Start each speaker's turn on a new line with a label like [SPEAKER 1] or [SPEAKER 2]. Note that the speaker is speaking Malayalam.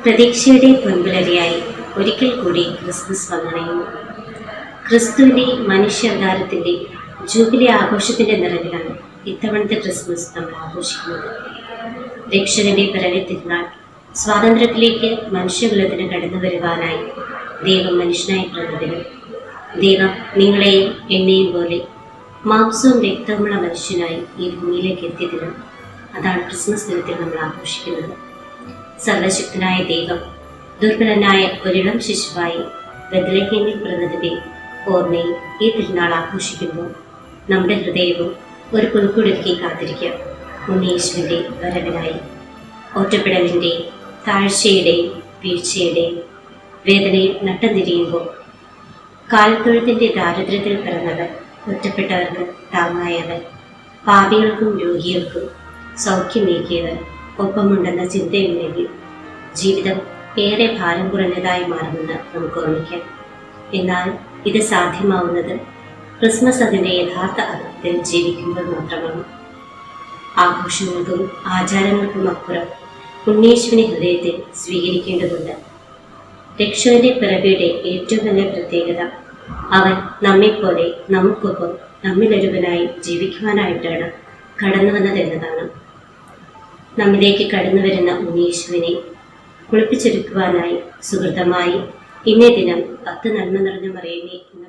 [SPEAKER 1] പ്രതീക്ഷയുടെ പൊൻപുലരിയായി ഒരിക്കൽ കൂടി ക്രിസ്മസ് വന്നണയുന്നു. ക്രിസ്തുവിൻ്റെ മനുഷ്യാവതാരത്തിൻ്റെ ജൂബിലി ആഘോഷത്തിൻ്റെ നിറവിലാണ് ഇത്തവണത്തെ ക്രിസ്മസ് നമ്മൾ ആഘോഷിക്കുന്നത്. രക്ഷകന്റെ പിറവി തിരുനാൾ സ്വാതന്ത്ര്യത്തിലേക്ക് മനുഷ്യകുലത്തിന് കടന്നു വരുവാനായി ദൈവം മനുഷ്യനായി പിറന്നതിനും ദൈവം നിങ്ങളെയും എന്നെയും പോലെ മാംസവും രക്തവുമുള്ള മനുഷ്യനായി ഈ ഭൂമിയിലേക്ക് എത്തിയതിനും അതാണ് ക്രിസ്മസ് ദിനത്തിൽ നമ്മൾ ആഘോഷിക്കുന്നത്. സർവശക്തനായ ദൈവം ദുർബലനായ ഒരിളം ശിശുവായി ബത്ലഹേമിൽ പിറന്നതിൻ്റെ ഓർമ്മയിൽ ഈ തിരുനാൾ ആഘോഷിക്കുമ്പോൾ നമ്മുടെ ഹൃദയവും ഒരു പുൽക്കുടുക്കി കാത്തിരിക്കാം ഉണ്ണീശ്വരൻ്റെ വരവിനായി. ഒറ്റപ്പെടലിൻ്റെയും താഴ്ചയുടെയും വീഴ്ചയുടെയും വേദനയിൽ നട്ടം തിരിയുമ്പോൾ കാലത്തൊഴുത്തിൻ്റെ ദാരിദ്ര്യത്തിൽ പിറന്നവർ, ഒറ്റപ്പെട്ടവർക്ക് താങ്ങായവർ, പാപികൾക്കും രോഗികൾക്കും സൗഖ്യമേകിയവർ ഒപ്പമുണ്ടെന്ന ചിന്തയുണ്ടെങ്കിൽ ജീവിതം ഏറെ ഭാരം കുറഞ്ഞതായി മാറുമെന്ന് നമുക്ക് ഓർമ്മിക്കാം. എന്നാൽ ഇത് സാധ്യമാവുന്നത് ക്രിസ്മസ് അതിൻ്റെ യഥാർത്ഥ അർത്ഥത്തിൽ ജീവിക്കുമ്പോൾ മാത്രമാണ്. ആഘോഷങ്ങൾക്കും ആചാരങ്ങൾക്കും അപ്പുറം ഉണ്ണീശ്വരനെ ഹൃദയത്തിൽ സ്വീകരിക്കേണ്ടതുണ്ട്. രക്ഷകന്റെ പിറവിയുടെ ഏറ്റവും വലിയ പ്രത്യേകത അവൻ നമ്മെപ്പോലെ നമുക്കൊപ്പം നമ്മിലൊരുവനായി ജീവിക്കുവാനായിട്ടാണ് കടന്നു വന്നതെന്നതാണ്. നമ്മിലേക്ക് കടന്നു വരുന്ന ഉണ്ണീശ്വരനെ കുളിപ്പിച്ചൊരുക്കുവാനായി സുഹൃതമായി ഇന്നേ ദിനം 10 നന്മ നിറഞ്ഞ മറിയമേ എന്ന